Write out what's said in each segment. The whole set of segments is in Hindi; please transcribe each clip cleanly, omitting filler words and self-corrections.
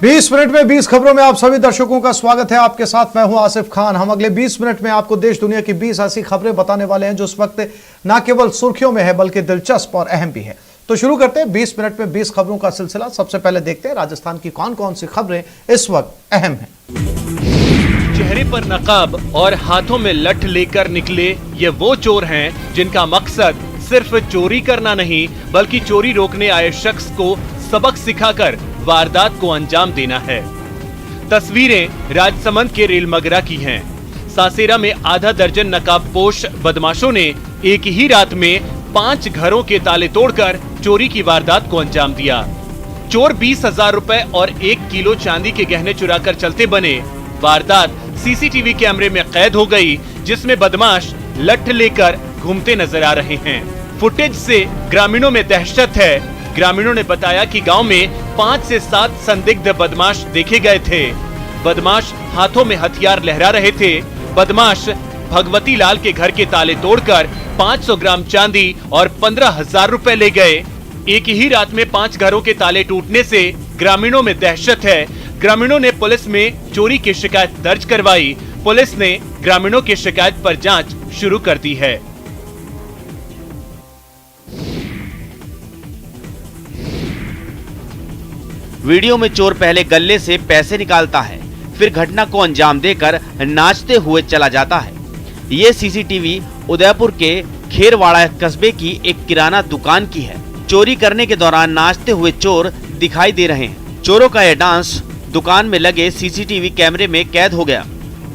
20 मिनट में 20 खबरों में आप सभी दर्शकों का स्वागत है। आपके साथ मैं हूं आसिफ खान। हम अगले 20 मिनट में आपको देश दुनिया की 20 ऐसी खबरें बताने वाले हैं जो इस वक्त न केवल सुर्खियों में है बल्कि दिलचस्प और अहम भी है। तो शुरू करते हैं 20 मिनट में 20 खबरों का सिलसिला। सबसे पहले देखते हैं राजस्थान की कौन कौन सी खबरें इस वक्त अहम हैं। चेहरे पर नकाब और हाथों में लठ लेकर निकले ये वो चोर हैं जिनका मकसद सिर्फ चोरी करना नहीं बल्कि चोरी रोकने आए शख्स को सबक सिखाकर वारदात को अंजाम देना है। तस्वीरें राजसमंद के रेलमगरा की हैं। सासेरा में आधा दर्जन नकाबपोश बदमाशों ने एक ही रात में 5 घरों के ताले तोड़कर चोरी की वारदात को अंजाम दिया। चोर 20,000 रुपए और 1 किलो चांदी के गहने चुराकर चलते बने। वारदात सीसीटीवी कैमरे में कैद हो गई, जिसमें बदमाश लठ लेकर घूमते नजर आ रहे हैं। फुटेज से ग्रामीणों में दहशत है। ग्रामीणों ने बताया कि गांव में 5 से 7 संदिग्ध बदमाश देखे गए थे। बदमाश हाथों में हथियार लहरा रहे थे। बदमाश भगवती लाल के घर के ताले तोड़कर 500 ग्राम चांदी और 15,000 रुपए ले गए। एक ही रात में 5 घरों के ताले टूटने से ग्रामीणों में दहशत है। ग्रामीणों ने पुलिस में चोरी की शिकायत दर्ज करवाई। पुलिस ने ग्रामीणों की शिकायत पर जांच शुरू कर दी है। वीडियो में चोर पहले गले से पैसे निकालता है, फिर घटना को अंजाम देकर नाचते हुए चला जाता है। ये सीसीटीवी उदयपुर के खेरवाड़ा कस्बे की एक किराना दुकान की है। चोरी करने के दौरान नाचते हुए चोर दिखाई दे रहे हैं। चोरों का यह डांस दुकान में लगे सीसीटीवी कैमरे में कैद हो गया।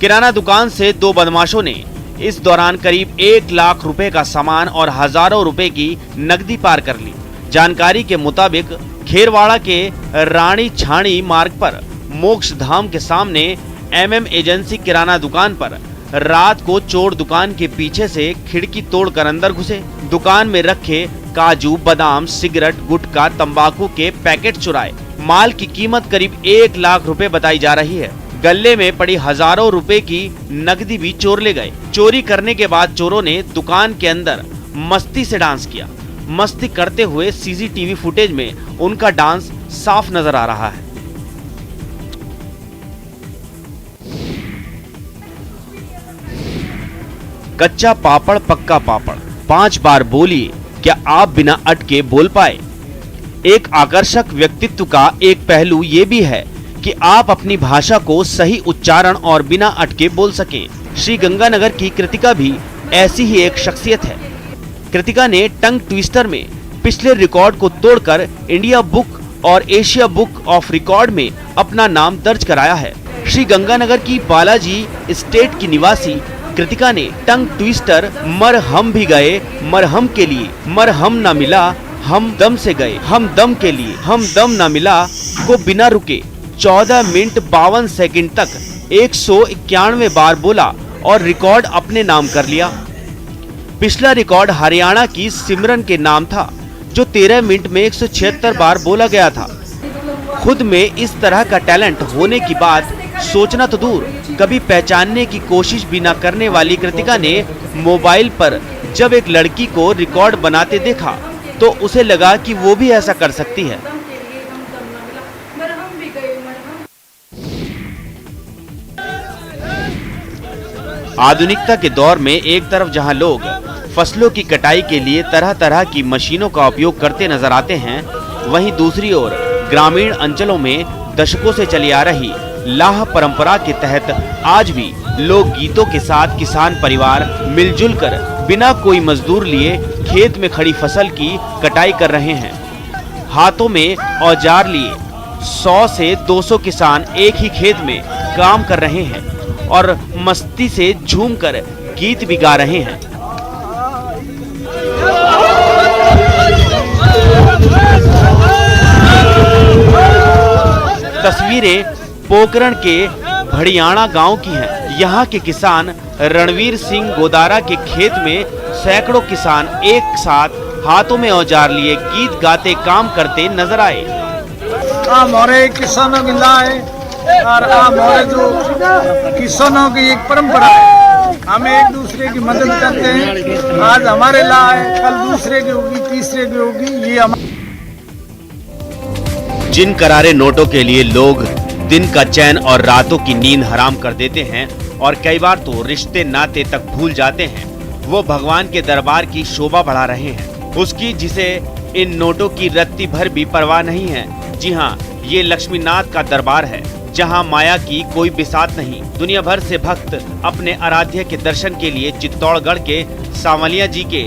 किराना दुकान से 2 बदमाशों ने इस दौरान करीब 1 लाख रुपए का सामान और हजारों रुपए की नकदी पार कर ली। जानकारी के मुताबिक खेरवाड़ा के रानी छाणी मार्ग पर मोक्ष धाम के सामने MM एजेंसी किराना दुकान पर रात को चोर दुकान के पीछे से खिड़की तोड़कर अंदर घुसे। दुकान में रखे काजू, बादाम, सिगरेट, गुटखा, तंबाकू के पैकेट चुराए। माल की कीमत करीब 1 लाख रुपए बताई जा रही है। गले में पड़ी हजारों रुपए की नकदी भी चोर ले गए। चोरी करने के बाद चोरों ने दुकान के अंदर मस्ती से डांस किया। मस्ती करते हुए सीसीटीवी फुटेज में उनका डांस साफ नजर आ रहा है। कच्चा पापड़ पक्का पापड़ 5 बार बोलिए, क्या आप बिना अटके बोल पाए? एक आकर्षक व्यक्तित्व का एक पहलू ये भी है कि आप अपनी भाषा को सही उच्चारण और बिना अटके बोल सकें। श्री गंगानगर की कृतिका भी ऐसी ही एक शख्सियत है। कृतिका ने टंग ट्विस्टर में पिछले रिकॉर्ड को तोड़कर इंडिया बुक और एशिया बुक ऑफ रिकॉर्ड में अपना नाम दर्ज कराया है। श्री गंगानगर की बालाजी स्टेट की निवासी कृतिका ने टंग ट्विस्टर मर हम भी गए मरहम के लिए, मरहम ना मिला हम दम से गए, हम दम के लिए हम दम ना मिला को बिना रुके 14 मिनट 52 सेकंड तक 191 बार बोला और रिकॉर्ड अपने नाम कर लिया। पिछला रिकॉर्ड हरियाणा की सिमरन के नाम था, जो 13 मिनट में 176 बार बोला गया था। खुद में इस तरह का टैलेंट होने की बात सोचना तो दूर, कभी पहचानने की कोशिश भी न करने वाली कृतिका ने मोबाइल पर जब एक लड़की को रिकॉर्ड बनाते देखा तो उसे लगा कि वो भी ऐसा कर सकती है। आधुनिकता के दौर में एक तरफ जहां लोग फसलों की कटाई के लिए तरह तरह की मशीनों का उपयोग करते नजर आते हैं, वहीं दूसरी ओर ग्रामीण अंचलों में दशकों से चली आ रही लाह परंपरा के तहत आज भी लोक गीतों के साथ किसान परिवार मिलजुल कर बिना कोई मजदूर लिए खेत में खड़ी फसल की कटाई कर रहे हैं। हाथों में औजार लिए 100 से 200 किसान एक ही खेत में काम कर रहे हैं और मस्ती से झूमकर गीत भी गा रहे हैं। तस्वीरें पोकरण के भड़ियाणा गांव की हैं। यहाँ के किसान रणवीर सिंह गोदारा के खेत में सैकड़ों किसान एक साथ हाथों में औजार लिए गीत गाते काम करते नजर आए। हमारे किसानों की ला है और हमारे जो किसानों की एक परंपरा है, हम एक दूसरे की मदद करते हैं। आज हमारे ला है, कल दूसरे की होगी, तीसरे की होगी। ये जिन करारे नोटों के लिए लोग दिन का चैन और रातों की नींद हराम कर देते हैं और कई बार तो रिश्ते नाते तक भूल जाते हैं, वो भगवान के दरबार की शोभा बढ़ा रहे हैं। उसकी जिसे इन नोटों की रत्ती भर भी परवाह नहीं है। जी हाँ, ये लक्ष्मीनाथ का दरबार है, जहाँ माया की कोई बिसात नहीं। दुनिया भर से भक्त अपने आराध्य के दर्शन के लिए चित्तौड़गढ़ के सांवलिया जी के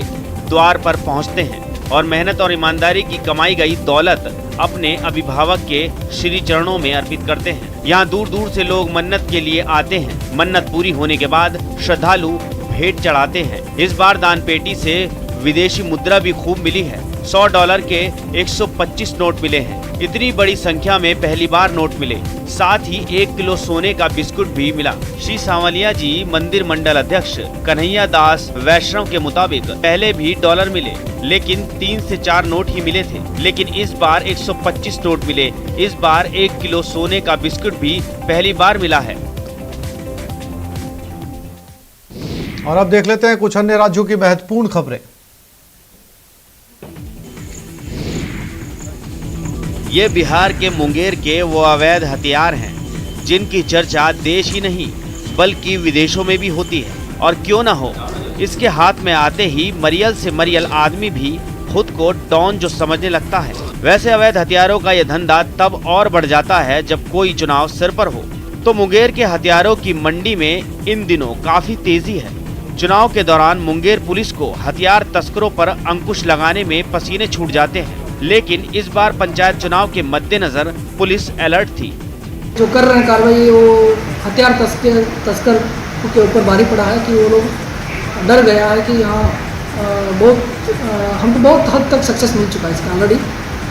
द्वार पर पहुँचते हैं और मेहनत और ईमानदारी की कमाई गई दौलत अपने अभिभावक के श्री चरणों में अर्पित करते हैं। यहाँ दूर दूर से लोग मन्नत के लिए आते हैं। मन्नत पूरी होने के बाद श्रद्धालु भेंट चढ़ाते हैं। इस बार दान पेटी से विदेशी मुद्रा भी खूब मिली है। $100 के 125 नोट मिले हैं। इतनी बड़ी संख्या में पहली बार नोट मिले। साथ ही 1 किलो सोने का बिस्कुट भी मिला। श्री सांवलिया जी मंदिर मंडल अध्यक्ष कन्हैया दास वैष्णव के मुताबिक पहले भी डॉलर मिले, लेकिन 3 से 4 नोट ही मिले थे, लेकिन इस बार 125 नोट मिले। इस बार 1 किलो सोने का बिस्कुट भी पहली बार मिला है। और अब देख लेते हैं कुछ अन्य राज्यों की महत्वपूर्ण खबरें। ये बिहार के मुंगेर के वो अवैध हथियार हैं जिनकी चर्चा देश ही नहीं बल्कि विदेशों में भी होती है। और क्यों ना हो, इसके हाथ में आते ही मरियल से मरियल आदमी भी खुद को डॉन जो समझने लगता है। वैसे अवैध हथियारों का यह धंधा तब और बढ़ जाता है जब कोई चुनाव सिर पर हो। तो मुंगेर के हथियारों की मंडी में इन दिनों काफी तेजी है। चुनाव के दौरान मुंगेर पुलिस को हथियार तस्करों पर अंकुश लगाने में पसीने छूट जाते हैं, लेकिन इस बार पंचायत चुनाव के मद्देनजर पुलिस अलर्ट थी। जो कर रहे हैं कार्रवाई वो हथियार तस्कर के ऊपर भारी पड़ा है कि वो लोग डर गया है कि यहाँ हमको बहुत हद तक सक्सेस मिल चुका है इसका ऑलरेडी,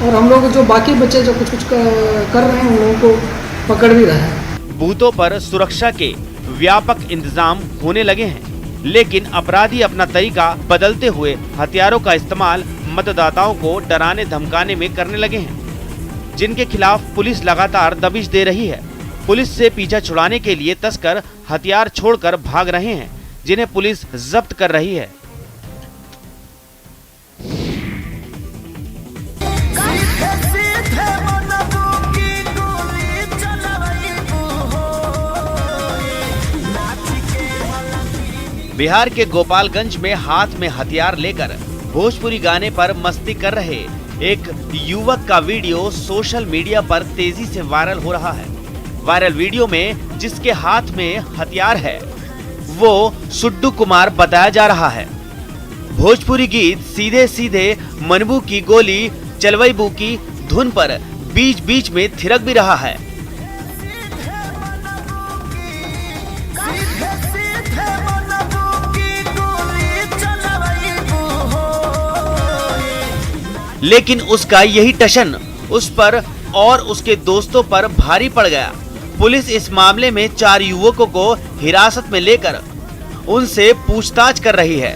और हम लोग जो बाकी बच्चे जो कुछ कर रहे हैं उन लोगों को पकड़ भी रहे हैं। बूथों पर सुरक्षा के व्यापक इंतजाम होने लगे हैं, लेकिन अपराधी अपना तरीका बदलते हुए हथियारों का इस्तेमाल मतदाताओं को डराने धमकाने में करने लगे हैं, जिनके खिलाफ पुलिस लगातार दबिश दे रही है। पुलिस से पीछा छुड़ाने के लिए तस्कर हथियार छोड़कर भाग रहे हैं, जिन्हें पुलिस जब्त कर रही है। बिहार के गोपालगंज में हाथ में हथियार लेकर भोजपुरी गाने पर मस्ती कर रहे एक युवक का वीडियो सोशल मीडिया पर तेजी से वायरल हो रहा है। वायरल वीडियो में जिसके हाथ में हथियार है वो सुड्डू कुमार बताया जा रहा है। भोजपुरी गीत सीधे सीधे मनबू की गोली चलवईबू की धुन पर बीच बीच में थिरक भी रहा है। लेकिन उसका यही टशन उस पर और उसके दोस्तों पर भारी पड़ गया। पुलिस इस मामले में 4 युवकों को हिरासत में लेकर उनसे पूछताछ कर रही है।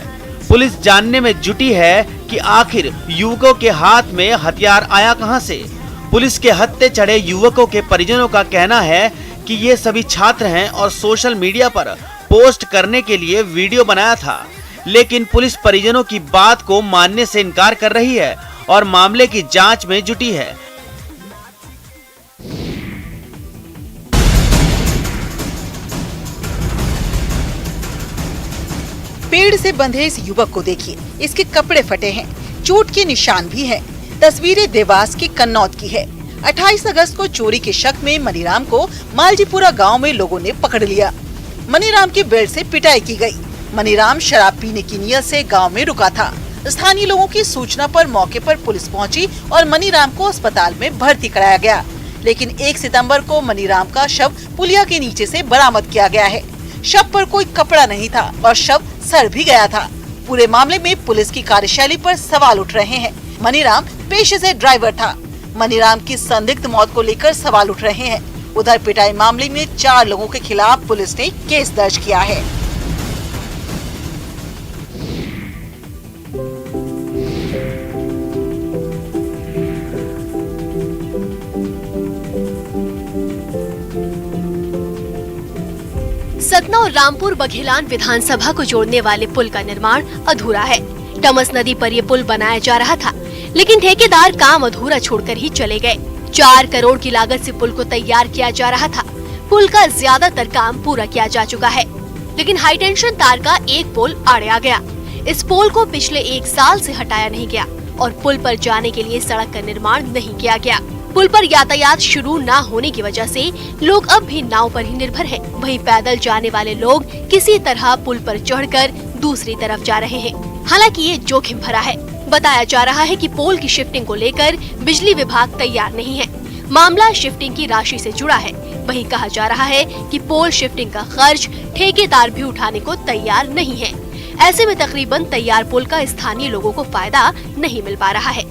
पुलिस जानने में जुटी है कि आखिर युवकों के हाथ में हथियार आया कहां से। पुलिस के हत्थे चढ़े युवकों के परिजनों का कहना है कि ये सभी छात्र हैं और सोशल मीडिया पर पोस्ट करने के लिए वीडियो बनाया था, लेकिन पुलिस परिजनों की बात को मानने से इनकार कर रही है और मामले की जांच में जुटी है। पेड़ से बंधे इस युवक को देखिए, इसके कपड़े फटे हैं, चोट के निशान भी हैं। तस्वीरें देवास की कन्नौज की है। 28 अगस्त को चोरी के शक में मनीराम को मालजीपुरा गांव में लोगों ने पकड़ लिया। मनीराम की बेल्ट से पिटाई की गई। मनीराम शराब पीने की नियत से गांव में रुका था। स्थानीय लोगों की सूचना पर मौके पर पुलिस पहुंची और मनीराम को अस्पताल में भर्ती कराया गया, लेकिन 1 सितंबर को मनीराम का शव पुलिया के नीचे से बरामद किया गया है। शव पर कोई कपड़ा नहीं था और शव सड़ भी गया था। पूरे मामले में पुलिस की कार्यशैली पर सवाल उठ रहे हैं। मनीराम पेशे से ड्राइवर था। मनीराम की संदिग्ध मौत को लेकर सवाल उठ रहे हैं। उधर पिटाई मामले में 4 लोगों के खिलाफ पुलिस ने केस दर्ज किया है। सतना और रामपुर बघेलान विधानसभा को जोड़ने वाले पुल का निर्माण अधूरा है। डमस नदी पर ये पुल बनाया जा रहा था, लेकिन ठेकेदार काम अधूरा छोड़कर ही चले गए। 4 करोड़ की लागत से पुल को तैयार किया जा रहा था। पुल का ज्यादातर काम पूरा किया जा चुका है, लेकिन हाई टेंशन तार का एक पोल आड़े आ गया। इस पोल को पिछले 1 साल से हटाया नहीं गया और पुल पर जाने के लिए सड़क का निर्माण नहीं किया गया। पुल पर यातायात शुरू न होने की वजह से लोग अब भी नाव पर ही निर्भर हैं। वहीं पैदल जाने वाले लोग किसी तरह पुल पर चढ़कर दूसरी तरफ जा रहे हैं। हालांकि ये जोखिम भरा है। बताया जा रहा है कि पोल की शिफ्टिंग को लेकर बिजली विभाग तैयार नहीं है। मामला शिफ्टिंग की राशि से जुड़ा है। वहीं कहा जा रहा है कि पोल शिफ्टिंग का खर्च ठेकेदार भी उठाने को तैयार नहीं है। ऐसे में तकरीबन तैयार पुल का स्थानीय लोगों को फायदा नहीं मिल पा रहा है।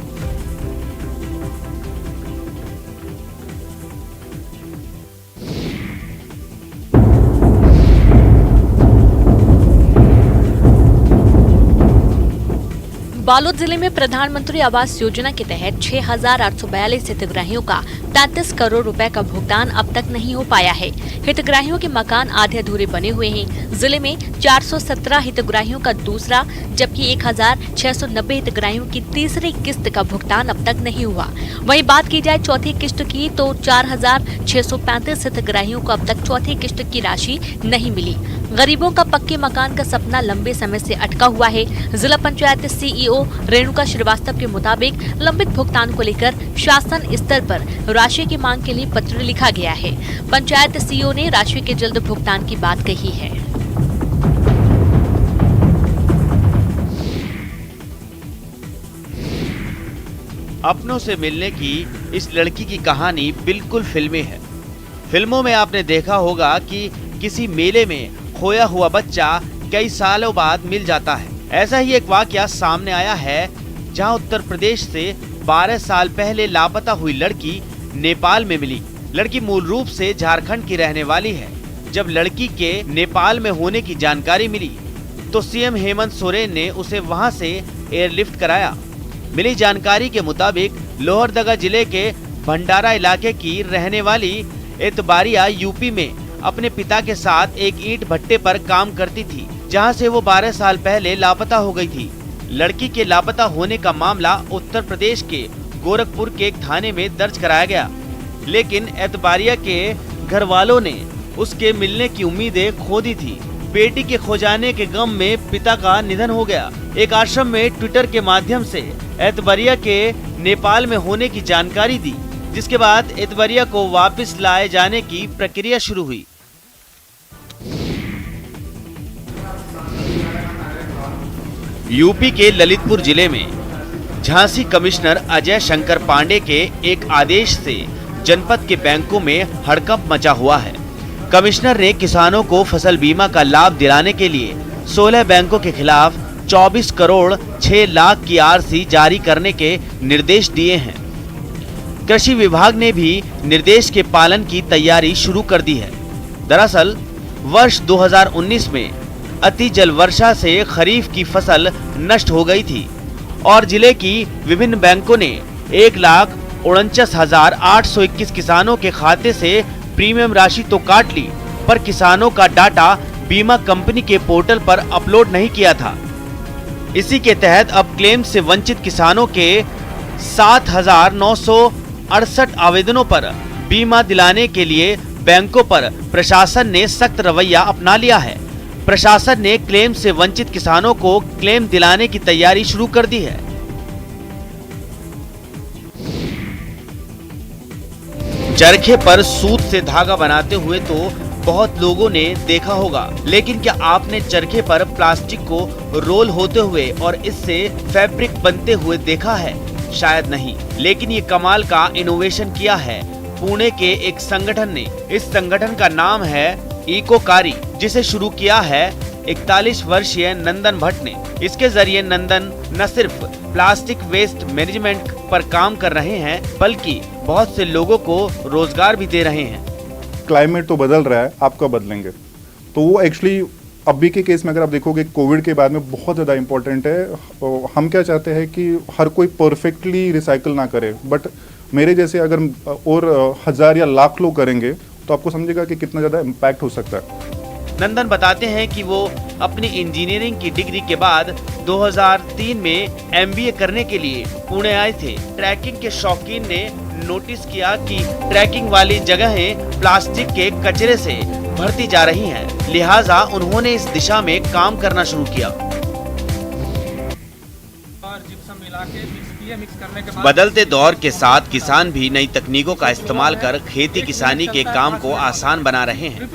बालोद जिले में प्रधानमंत्री आवास योजना के तहत 6,842 हितग्राहियों का 33 करोड़ रुपए का भुगतान अब तक नहीं हो पाया है। हितग्राहियों के मकान आधे अधूरे बने हुए हैं। जिले में 417 हितग्राहियों का दूसरा जबकि 1,690 हितग्राहियों की तीसरी किस्त का भुगतान अब तक नहीं हुआ। वहीं बात की जाए चौथी किस्त की तो 4,635 हितग्राहियों को अब तक चौथी किस्त की राशि नहीं मिली। गरीबों का पक्के मकान का सपना लंबे समय से अटका हुआ है। जिला पंचायत सीईओ रेणुका श्रीवास्तव के मुताबिक लंबित भुगतान को लेकर शासन स्तर पर राशि की मांग के लिए पत्र लिखा गया है। पंचायत सीईओ ने राशि के जल्द भुगतान की बात कही है। अपनों से मिलने की इस लड़की की कहानी बिल्कुल फिल्मी है। फिल्मों में आपने देखा होगा कि किसी मेले में खोया हुआ बच्चा कई सालों बाद मिल जाता है। ऐसा ही एक वाकया सामने आया है, जहां उत्तर प्रदेश से 12 साल पहले लापता हुई लड़की नेपाल में मिली। लड़की मूल रूप से झारखंड की रहने वाली है। जब लड़की के नेपाल में होने की जानकारी मिली तो सीएम हेमंत सोरेन ने उसे वहां से एयरलिफ्ट कराया। मिली जानकारी के मुताबिक लोहरदगा जिले के भंडारा इलाके की रहने वाली एतबारिया यूपी में अपने पिता के साथ एक ईंट भट्टे पर काम करती थी, जहां से वो 12 साल पहले लापता हो गई थी। लड़की के लापता होने का मामला उत्तर प्रदेश के गोरखपुर के एक थाने में दर्ज कराया गया, लेकिन एतबारिया के घर वालों ने उसके मिलने की उम्मीदें खो दी थी। बेटी के खो जाने के गम में पिता का निधन हो गया। एक आश्रम में ट्विटर के माध्यम से एतबारिया के नेपाल में होने की जानकारी दी, जिसके बाद एतबारिया को वापस लाए जाने की प्रक्रिया शुरू हुई। यूपी के ललितपुर जिले में झांसी कमिश्नर अजय शंकर पांडे के एक आदेश से जनपद के बैंकों में हड़कंप मचा हुआ है। कमिश्नर ने किसानों को फसल बीमा का लाभ दिलाने के लिए 16 बैंकों के खिलाफ 24 करोड़ 6 लाख की आरसी जारी करने के निर्देश दिए हैं। कृषि विभाग ने भी निर्देश के पालन की तैयारी शुरू कर दी है। दरअसल वर्ष 2019 में अति जल वर्षा से खरीफ की फसल नष्ट हो गई थी और जिले की विभिन्न बैंकों ने 1,49,821 किसानों के खाते से प्रीमियम राशि तो काट ली, पर किसानों का डाटा बीमा कंपनी के पोर्टल पर अपलोड नहीं किया था। इसी के तहत अब क्लेम से वंचित किसानों के 7,968 आवेदनों पर बीमा दिलाने के लिए बैंकों पर प्रशासन ने सख्त रवैया अपना लिया है। प्रशासन ने क्लेम से वंचित किसानों को क्लेम दिलाने की तैयारी शुरू कर दी है। चरखे पर सूत से धागा बनाते हुए तो बहुत लोगों ने देखा होगा, लेकिन क्या आपने चरखे पर प्लास्टिक को रोल होते हुए और इससे फैब्रिक बनते हुए देखा है? शायद नहीं, लेकिन ये कमाल का इनोवेशन किया है पुणे के एक संगठन ने। इस संगठन का नाम है इकोकारी, जिसे शुरू किया है 41 वर्षीय नंदन भट्ट ने। इसके जरिए नंदन न सिर्फ प्लास्टिक वेस्ट मैनेजमेंट पर काम कर रहे हैं, बल्कि बहुत से लोगों को रोजगार भी दे रहे हैं। क्लाइमेट तो बदल रहा है, आप कब बदलेंगे? तो वो एक्चुअली अभी के केस में अगर आप देखोगे कोविड के बाद में बहुत ज़्यादा इम्पोर्टेंट है। हम क्या चाहते हैं कि हर कोई परफेक्टली रिसाइकल ना करे, बट मेरे जैसे अगर और 1000 या लाख लोग करेंगे तो आपको समझेगा कि कितना ज़्यादा इम्पैक्ट हो सकता है। नंदन बताते हैं कि वो अपनी इंजीनियरिंग की डिग्री के बाद 2003 में MBA करने के लिए पुणे आए थे। ट्रैकिंग के शौकीन ने नोटिस किया कि ट्रैकिंग वाली जगहें प्लास्टिक के कचरे से भरती जा रही हैं, लिहाजा उन्होंने इस दिशा में काम करना शुरू किया। और जिप्सम मिला के मिक्स करने के बाद बदलते दौर के साथ किसान भी नई तकनीकों का इस्तेमाल कर खेती किसानी के काम को आसान बना रहे हैं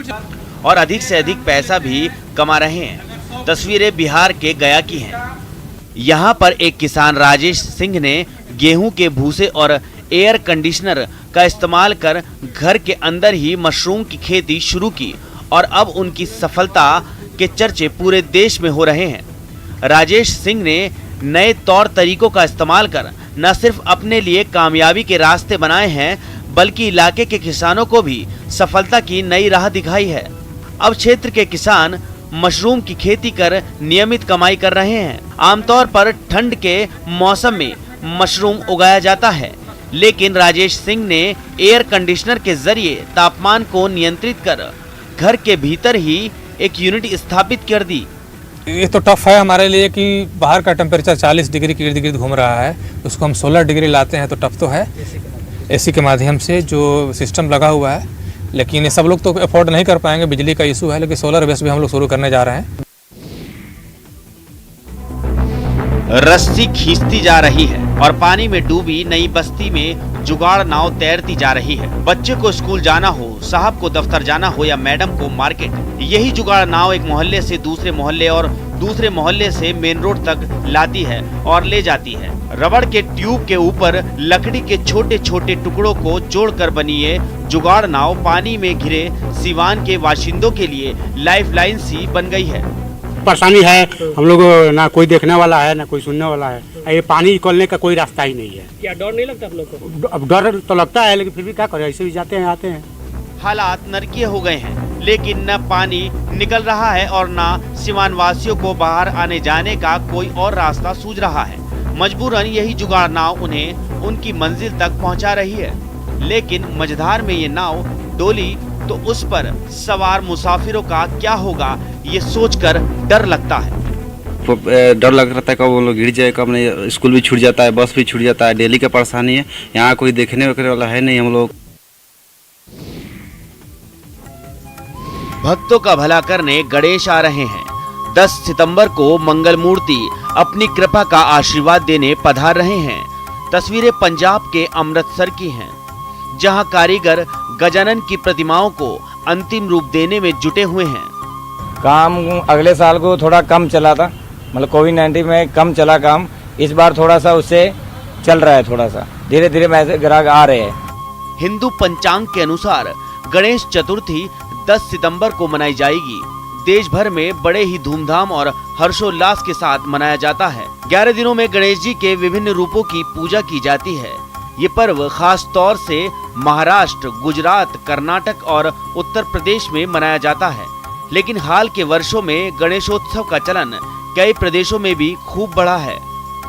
और अधिक से अधिक पैसा भी कमा रहे हैं। तस्वीरें बिहार के गया की हैं। यहाँ पर एक किसान राजेश सिंह ने गेहूं के भूसे और एयर कंडीशनर का इस्तेमाल कर घर के अंदर ही मशरूम की खेती शुरू की और अब उनकी सफलता के चर्चे पूरे देश में हो रहे हैं। राजेश सिंह ने नए तौर तरीकों का इस्तेमाल कर न सिर्फ अपने लिए कामयाबी के रास्ते बनाए हैं, बल्कि इलाके के किसानों को भी सफलता की नई राह दिखाई है। अब क्षेत्र के किसान मशरूम की खेती कर नियमित कमाई कर रहे हैं। आमतौर पर ठंड के मौसम में मशरूम उगाया जाता है, लेकिन राजेश सिंह ने एयर कंडीशनर के जरिए तापमान को नियंत्रित कर घर के भीतर ही एक यूनिट स्थापित कर दी। ये तो टफ है हमारे लिए कि बाहर का टेम्परेचर 40 डिग्री के इर्द गिर्द घूम रहा है, उसको हम 16 डिग्री लाते हैं तो टफ तो है। एसी के माध्यम से जो सिस्टम लगा हुआ है, लेकिन ये सब लोग तो अफोर्ड नहीं कर पाएंगे, बिजली का इशू है, लेकिन सोलर बेस भी हम लोग शुरू करने जा रहे हैं। रस्सी खींचती जा रही है और पानी में डूबी नई बस्ती में जुगाड़ नाव तैरती जा रही है। बच्चे को स्कूल जाना हो, साहब को दफ्तर जाना हो या मैडम को मार्केट, यही जुगाड़ नाव एक मोहल्ले से दूसरे मोहल्ले और दूसरे मोहल्ले से मेन रोड तक लाती है और ले जाती है। रबड़ के ट्यूब के ऊपर लकड़ी के छोटे छोटे टुकड़ों को जोड़कर बनी ये जुगाड़ नाव पानी में घिरे सिवान के बाशिंदों के लिए लाइफलाइन सी बन गई है। परेशानी है, हम लोग ना कोई देखने वाला है ना कोई सुनने वाला है, ये पानी निकलने का कोई रास्ता ही नहीं है। क्या डर नहीं लगता आप लोग को? अब डर तो लगता है, लेकिन फिर भी क्या करें, ऐसे भी जाते हैं आते हैं। हालात नरकीय हो गए हैं, लेकिन न पानी निकल रहा है और न सिवान वासियों को बाहर आने जाने का कोई और रास्ता सूझ रहा है। मजबूरन यही जुगाड़ नाव उन्हें उनकी मंजिल तक पहुंचा रही है, लेकिन मझधार में ये नाव डोली तो उस पर सवार मुसाफिरों का क्या होगा, ये सोचकर डर लगता है। डर लग रहा था कब वो लोग गिर जाए, कब नहीं, स्कूल भी छूट जाता है, बस भी छूट जाता है, डेली का परेशानी है। यहाँ कोई देखने वगैरह वाला है नहीं। हम लोग भक्तों का भला करने गणेश आ रहे हैं। 10 सितंबर को मंगल मूर्ति अपनी कृपा का आशीर्वाद देने पधार रहे हैं। तस्वीरें पंजाब के अमृतसर की हैं, जहां कारीगर गजानन की प्रतिमाओं को अंतिम रूप देने में जुटे हुए हैं। काम अगले साल को थोड़ा कम चला था, मतलब कोविड-19 में कम चला काम, इस बार थोड़ा सा उससे चल रहा है, थोड़ा सा धीरे धीरे ऐसे ग्राहक आ रहे हैं। हिंदू पंचांग के अनुसार गणेश चतुर्थी 10 सितंबर को मनाई जाएगी। देश भर में बड़े ही धूमधाम और हर्षोल्लास के साथ मनाया जाता है। 11 दिनों में गणेश जी के विभिन्न रूपों की पूजा की जाती है। ये पर्व खास तौर से महाराष्ट्र, गुजरात, कर्नाटक और उत्तर प्रदेश में मनाया जाता है, लेकिन हाल के वर्षों में गणेशोत्सव का चलन कई प्रदेशों में भी खूब बढ़ा है,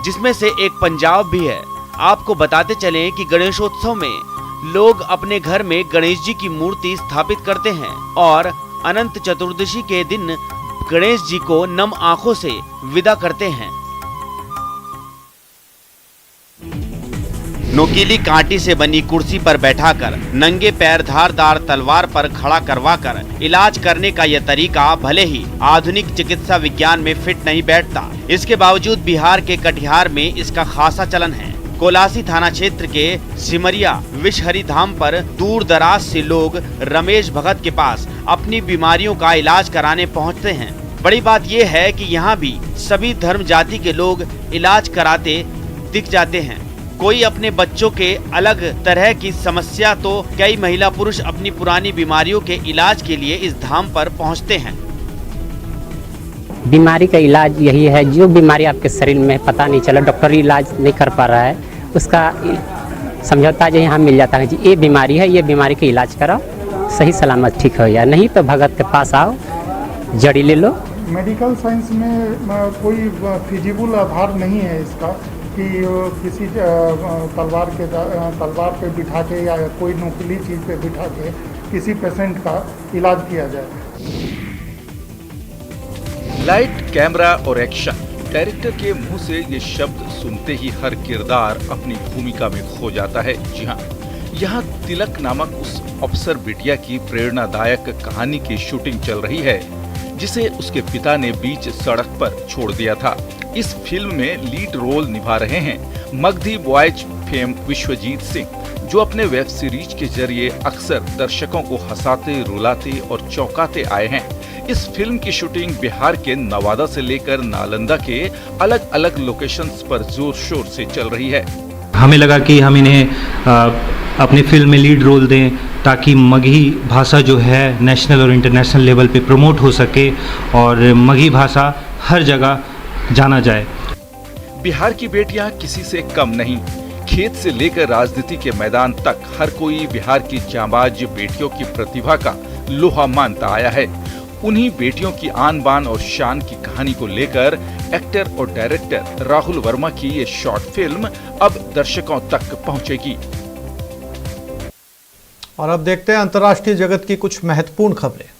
जिसमें से एक पंजाब भी है। आपको बताते चलें कि गणेशोत्सव में लोग अपने घर में गणेश जी की मूर्ति स्थापित करते हैं और अनंत चतुर्दशी के दिन गणेश जी को नम आंखों से विदा करते हैं। नोकीली कांटी से बनी कुर्सी पर बैठाकर नंगे पैर धारदार तलवार पर खड़ा करवाकर इलाज करने का यह तरीका भले ही आधुनिक चिकित्सा विज्ञान में फिट नहीं बैठता, इसके बावजूद बिहार के कटिहार में इसका खासा चलन है। कोलासी थाना क्षेत्र के सिमरिया विषहरी धाम पर दूर दराज से लोग रमेश भगत के पास अपनी बीमारियों का इलाज कराने पहुंचते हैं। बड़ी बात यह है कि यहाँ भी सभी धर्म जाति के लोग इलाज कराते दिख जाते हैं। कोई अपने बच्चों के अलग तरह की समस्या तो कई महिला पुरुष अपनी पुरानी बीमारियों के इलाज के लिए इस धाम पर पहुंचते हैं। बीमारी का इलाज यही है, जो बीमारी आपके शरीर में पता नहीं चला, डॉक्टर इलाज नहीं कर पा रहा है, उसका समझौता जो यहाँ मिल जाता है जी, ये बीमारी है, ये बीमारी का इलाज कराओ, सही सलामत ठीक हो जाए। नहीं तो भगत के पास आओ, जड़ी ले लो। मेडिकल साइंस में कोई फिजिबल आधार नहीं है इसका कि किसी तलवार पे बिठा के या कोई नुकीली चीज़ पे बिठा के किसी पेशेंट का इलाज किया जाए। लाइट, कैमरा और एक्शन। डायरेक्टर के मुंह से ये शब्द सुनते ही हर किरदार अपनी भूमिका में खो जाता है। जी हाँ, यहाँ तिलक नामक उस अफसर बिटिया की प्रेरणादायक कहानी की शूटिंग चल रही है, जिसे उसके पिता ने बीच सड़क पर छोड़ दिया था। इस फिल्म में लीड रोल निभा रहे हैं मगधी बॉयज फेम विश्वजीत सिंह, जो अपने वेब सीरीज के जरिए अक्सर दर्शकों को हंसाते, रुलाते और चौंकाते आए हैं। इस फिल्म की शूटिंग बिहार के नवादा से लेकर नालंदा के अलग अलग लोकेशंस पर जोर शोर से चल रही है। हमें लगा कि हम इन्हें अपनी फिल्म में लीड रोल दें ताकि मगही भाषा जो है नेशनल और इंटरनेशनल लेवल पे प्रमोट हो सके और मगही भाषा हर जगह जाना जाए। बिहार की बेटियां किसी से कम नहीं। खेत से लेकर राजनीति के मैदान तक हर कोई बिहार की जांबाज बेटियों की प्रतिभा का लोहा मानता आया है। उन्हीं बेटियों की आन बान और शान की कहानी को लेकर एक्टर और डायरेक्टर राहुल वर्मा की ये शॉर्ट फिल्म अब दर्शकों तक पहुंचेगी। और अब देखते हैं अंतर्राष्ट्रीय जगत की कुछ महत्वपूर्ण खबरें।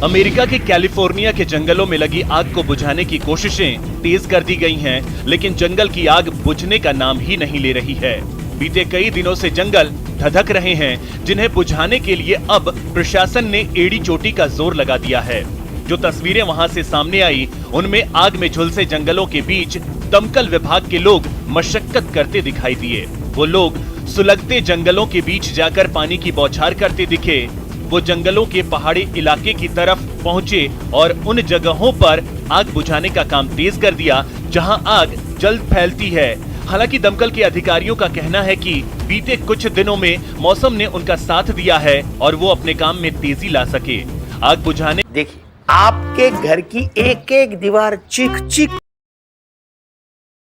अमेरिका के कैलिफोर्निया के जंगलों में लगी आग को बुझाने की कोशिशें तेज कर दी गई हैं, लेकिन जंगल की आग बुझने का नाम ही नहीं ले रही है। बीते कई दिनों से जंगल धधक रहे हैं, जिन्हें बुझाने के लिए अब प्रशासन ने एड़ी चोटी का जोर लगा दिया है। जो तस्वीरें वहां से सामने आई, उनमें आग में झुलसे जंगलों के बीच दमकल विभाग के लोग मशक्कत करते दिखाई दिए। वो लोग सुलगते जंगलों के बीच जाकर पानी की बौछार करते दिखे। वो जंगलों के पहाड़ी इलाके की तरफ पहुंचे और उन जगहों पर आग बुझाने का काम तेज कर दिया जहां आग जल्द फैलती है। हालांकि दमकल के अधिकारियों का कहना है कि बीते कुछ दिनों में मौसम ने उनका साथ दिया है और वो अपने काम में तेजी ला सके। आग बुझाने देखिए, आपके घर की एक एक दीवार चीख चीख